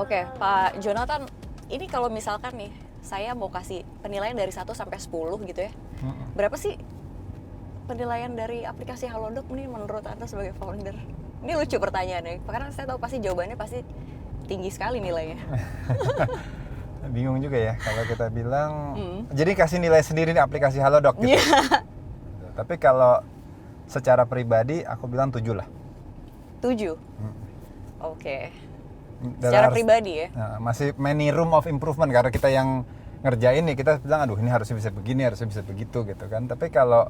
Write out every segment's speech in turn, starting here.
Oke, Pak Jonathan, ini kalau misalkan nih, saya mau kasih penilaian dari 1 sampai 10 gitu ya. Berapa sih penilaian dari aplikasi Halodoc nih menurut Anda sebagai founder? Ini lucu pertanyaannya, karena saya tahu pasti jawabannya pasti tinggi sekali nilainya. Bingung juga ya kalau kita bilang, jadi kasih nilai sendiri nih aplikasi Halodoc gitu. Tapi kalau secara pribadi aku bilang 7 lah. 7? Oke. Secara pribadi ya? Masih many room of improvement karena kita yang ngerjain nih, kita bilang aduh ini harusnya bisa begini, harusnya bisa begitu gitu kan. Tapi kalau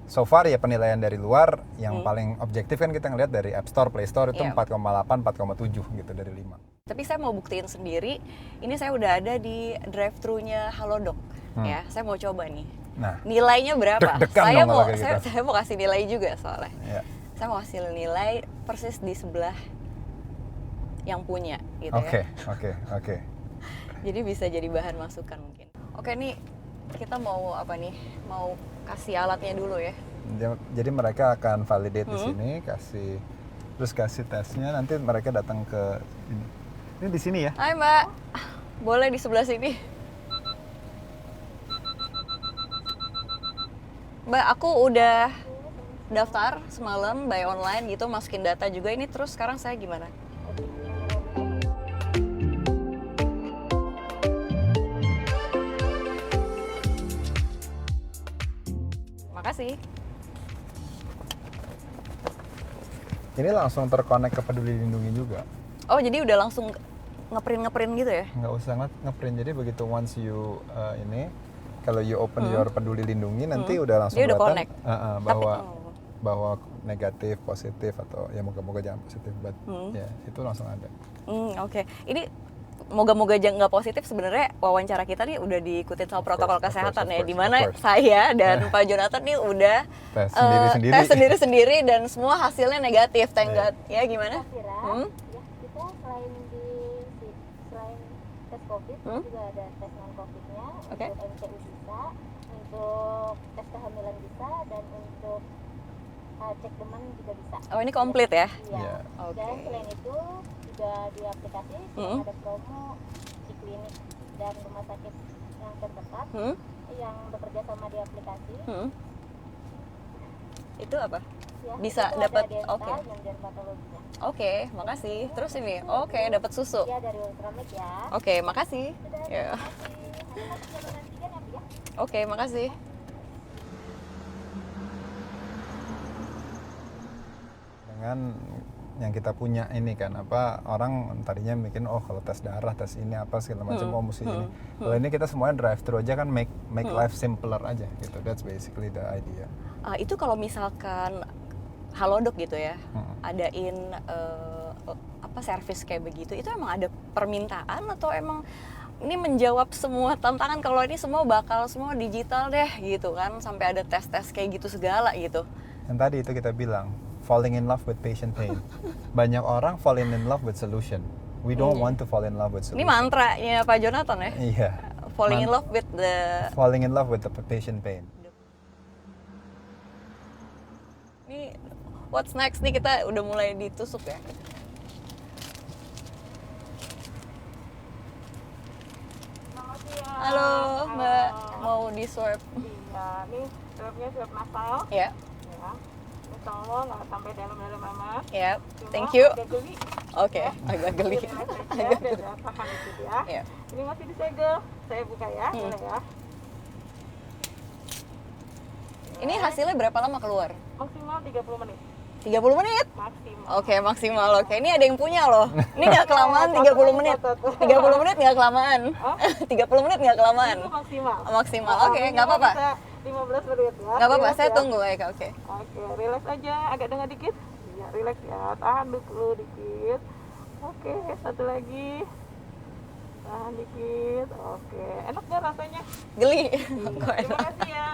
so far ya penilaian dari luar yang paling objektif kan kita ngelihat dari App Store, Play Store itu 4,8, 4,7 gitu dari 5. Tapi saya mau buktiin sendiri, ini saya udah ada di drive-thru-nya Halodoc ya. Saya mau coba nih. Nah, nilainya berapa? Saya mau kasih nilai juga soalnya. Yeah. Saya mau kasih nilai persis di sebelah yang punya gitu ya. Oke. Jadi bisa jadi bahan masukan mungkin. Oke, nih kita mau apa nih? Mau kasih alatnya dulu ya. Jadi mereka akan validate di sini, terus kasih tesnya, nanti mereka datang ke ini. Ini di sini ya. Hai Mbak, boleh di sebelah sini. Mbak, aku udah daftar semalam by online gitu, masukin data juga ini, terus sekarang saya gimana? Makasih. Ini langsung terkonek ke Peduli Lindungi juga. Oh, jadi udah langsung ngeprint gitu ya? Nggak usah ngeprint, jadi begitu once you kalau you open your Peduli Lindungi nanti udah langsung kelihatan bahwa negatif, positif atau ya moga-moga jangan positif, but ya itu langsung ada. Oke. Ini moga-moga nggak positif, sebenarnya wawancara kita nih udah diikutin sama protokol kesehatan ya, di mana saya dan Pak Jonathan nih udah tes sendiri-sendiri dan semua hasilnya negatif. Thank God. Ya gimana? Kita selain tes COVID, juga ada tes non-COVID-nya. Okay. Untuk MCU bisa, untuk tes kehamilan bisa, dan untuk cek demam juga bisa. Oh, ini komplit ya? Iya. Dan selain itu juga di aplikasi ada promo di klinik dan rumah sakit yang terdekat yang bekerja sama di aplikasi. Itu apa? Ya, bisa dapat Oke, makasih. Terus ini, dapat susu. Ya, dari Ultramid ya. Oke, makasih. Ya. Oke, makasih. Dengan yang kita punya ini kan, orang tadinya mikir kalau tes darah, tes ini apa segala macam mesti ini. Kalau ini kita semuanya drive thru aja kan, make life simpler aja gitu. That's basically the idea. Itu kalau misalkan Halodoc gitu ya, adain servis kayak begitu, itu emang ada permintaan atau emang ini menjawab semua tantangan, kalau ini semua bakal semua digital deh gitu kan, sampai ada tes-tes kayak gitu segala gitu. Yang tadi itu kita bilang falling in love with patient pain. Banyak orang falling in love with solution. We don't want to fall in love with solution. Ini mantranya Pak Jonathan ya? Iya. Falling in love with the patient pain. Ini what's next nih, kita udah mulai ditusuk ya. Halo Mbak, mau di swab? Iya, ini swabnya swab nasal. Ya. Ya. Insya Allah nggak sampai dalam-dalam amat. Ya, thank you. Agak geli. Oke, agak geli. Agak geli. Tahan dikit ya. Ya. Ini masih disegel. Saya buka ya, boleh ya. Ini hasilnya berapa lama keluar? Maksimal 30 menit. 30 menit? Maksimal. Oke, maksimal. Oke, ini ada yang punya loh. Ini nggak kelamaan 30 menit. 30 menit nggak kelamaan. 30 menit nggak kelamaan. Itu maksimal. Maksimal. Oke, nggak apa-apa. 15 menit ya. Nggak apa-apa, saya ya. tunggu ya. Oke. Oke, relax aja. Agak dengar dikit. Iya, relax ya. Tahan dulu dikit. Oke, satu lagi. Tahan dikit. Oke, enak nggak rasanya? Geli. Terima kasih ya.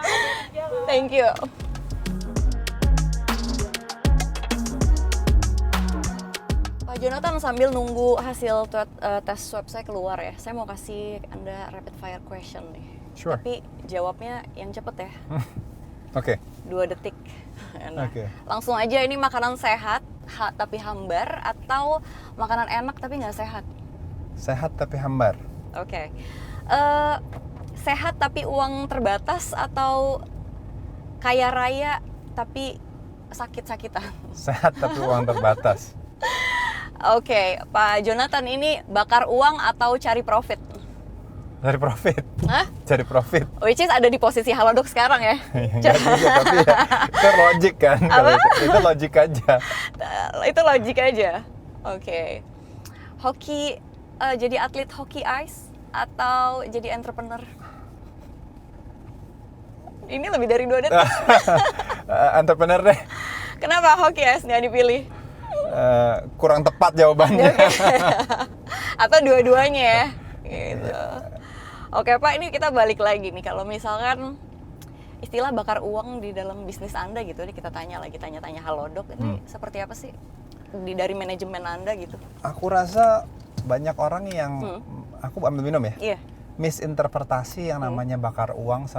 Thank you. Pak Jonathan, sambil nunggu hasil tes swab saya keluar ya, saya mau kasih Anda rapid fire question nih. Sure. Tapi jawabnya yang cepet ya. Oke. 2 detik. Nah, Oke. langsung aja, ini makanan sehat tapi hambar atau makanan enak tapi nggak sehat? Sehat tapi hambar. Oke. Sehat tapi uang terbatas atau kaya raya tapi sakit-sakitan? Sehat tapi uang terbatas. Oke, Pak Jonathan, ini bakar uang atau cari profit? Cari profit. Hah? Cari profit. Which is ada di posisi Halodoc sekarang ya? Enggak juga, tapi ya itu logik kan. Kalau itu logik aja. Itu logik aja. Oke. Hoki, jadi atlet hoki ice atau jadi entrepreneur? Ini lebih dari 2 detik. Entrepreneur deh. Kenapa hoki ice nggak dipilih? Kurang tepat jawabannya. Atau dua-duanya ya? Gitu. Oke Pak, ini kita balik lagi nih. Kalau misalkan istilah bakar uang di dalam bisnis Anda gitu, ini kita tanya-tanya Halodoc, ini seperti apa sih dari manajemen Anda gitu? Aku rasa banyak orang yang, aku ambil minum ya, Iya. misinterpretasi yang namanya bakar uang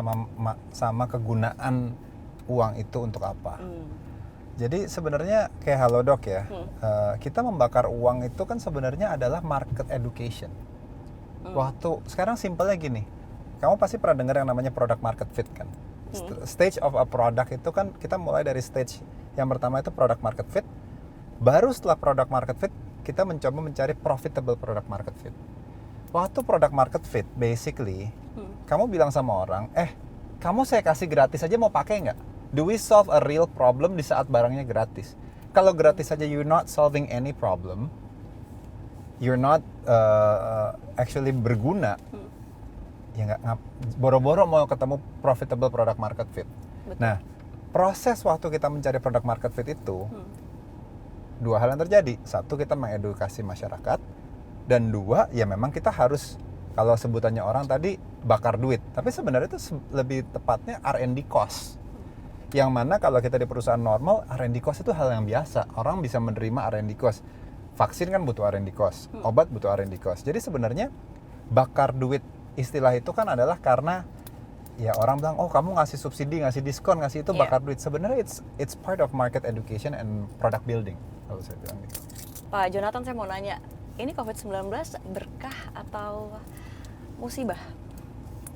sama kegunaan uang itu untuk apa. Jadi sebenarnya kayak Halodoc ya, kita membakar uang itu kan sebenarnya adalah market education. Waktu sekarang simpelnya gini, kamu pasti pernah dengar yang namanya product market fit kan? Stage of a product itu kan kita mulai dari stage yang pertama itu product market fit, baru setelah product market fit kita mencoba mencari profitable product market fit. Waktu product market fit, basically kamu bilang sama orang, kamu saya kasih gratis aja mau pakai nggak? Do we solve a real problem di saat barangnya gratis? Kalau gratis aja you're not solving any problem, you're not actually berguna, ya nggak boro-boro mau ketemu profitable product market fit. Betul. Nah, proses waktu kita mencari product market fit itu dua hal yang terjadi. Satu, kita mengedukasi masyarakat, dan dua, ya memang kita harus, kalau sebutannya orang tadi bakar duit, tapi sebenarnya itu lebih tepatnya R&D cost. Yang mana kalau kita di perusahaan normal, R&D cost itu hal yang biasa. Orang bisa menerima R&D cost. Vaksin kan butuh R&D cost, obat butuh R&D cost. Jadi sebenarnya bakar duit, istilah itu kan adalah karena ya orang bilang, oh kamu ngasih subsidi, ngasih diskon, ngasih itu bakar duit. Sebenarnya it's part of market education and product building, kalau saya bilang gitu. Pak Jonathan, saya mau nanya, ini COVID-19 berkah atau musibah?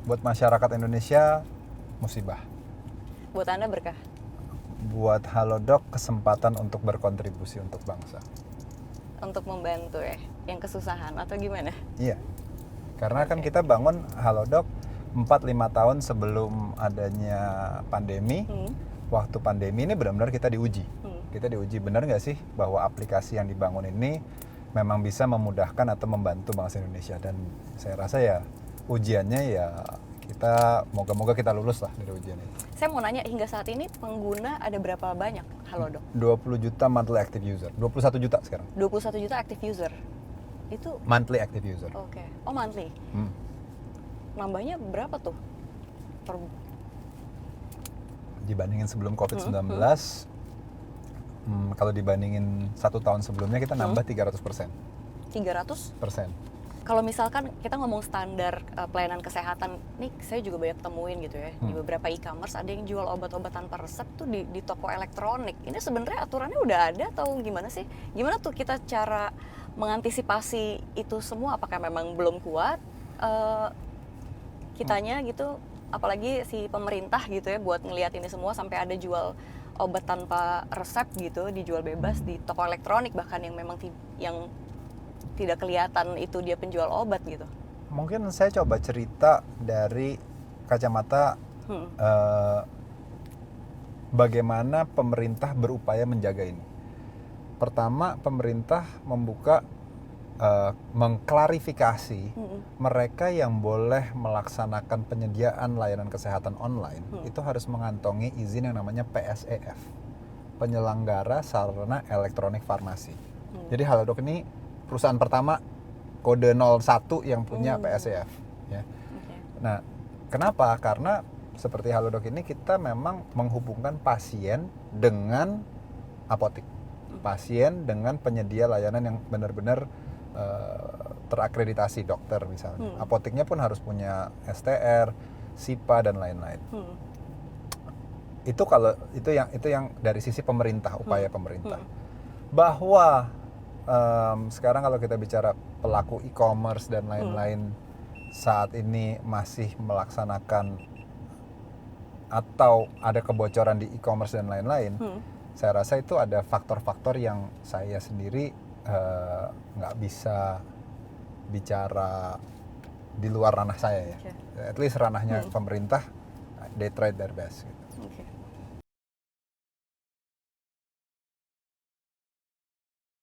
Buat masyarakat Indonesia, musibah. Buat Anda berkah? Buat Halodoc, kesempatan untuk berkontribusi untuk bangsa. Untuk membantu ya, yang kesusahan atau gimana? Iya, karena kan kita bangun Halodoc 4-5 tahun sebelum adanya pandemi. Waktu pandemi ini benar-benar kita diuji. Kita diuji, benar nggak sih bahwa aplikasi yang dibangun ini memang bisa memudahkan atau membantu bangsa Indonesia. Dan saya rasa ya ujiannya ya kita, moga-moga kita lulus lah dari ujian itu. Saya mau nanya, hingga saat ini pengguna ada berapa banyak Halodoc? 20 juta monthly active user, 21 juta sekarang. 21 juta active user? Itu? Monthly active user. Oke. Oh monthly? Nambahnya berapa tuh? Dibandingin sebelum COVID-19, kalau dibandingin 1 tahun sebelumnya kita nambah 300%. 300%? Kalau misalkan kita ngomong standar pelayanan kesehatan, nih saya juga banyak temuin gitu ya, di beberapa e-commerce ada yang jual obat-obat tanpa resep tuh di toko elektronik. Ini sebenarnya aturannya udah ada atau gimana sih? Gimana tuh kita cara mengantisipasi itu semua? Apakah memang belum kuat kitanya gitu, apalagi si pemerintah gitu ya buat ngelihat ini semua sampai ada jual obat tanpa resep gitu, dijual bebas di toko elektronik bahkan yang memang yang tidak kelihatan itu dia penjual obat gitu. Mungkin saya coba cerita dari kacamata bagaimana pemerintah berupaya menjaga ini. Pertama, pemerintah membuka, mengklarifikasi mereka yang boleh melaksanakan penyediaan layanan kesehatan online itu harus mengantongi izin yang namanya PSEF, penyelenggara sarana elektronik farmasi. Jadi Halodoc ini perusahaan pertama kode 01 yang punya PSEF ya. Nah, kenapa? Karena seperti Halodoc ini kita memang menghubungkan pasien dengan apotek. Pasien dengan penyedia layanan yang benar-benar terakreditasi, dokter misalnya. Apoteknya pun harus punya STR, SIPA dan lain-lain. Itu kalau itu yang dari sisi pemerintah, upaya pemerintah. Bahwa sekarang kalau kita bicara pelaku e-commerce dan lain-lain saat ini masih melaksanakan atau ada kebocoran di e-commerce dan lain-lain, saya rasa itu ada faktor-faktor yang saya sendiri nggak bisa bicara di luar ranah saya ya. At least ranahnya pemerintah, they tried their best. Gitu.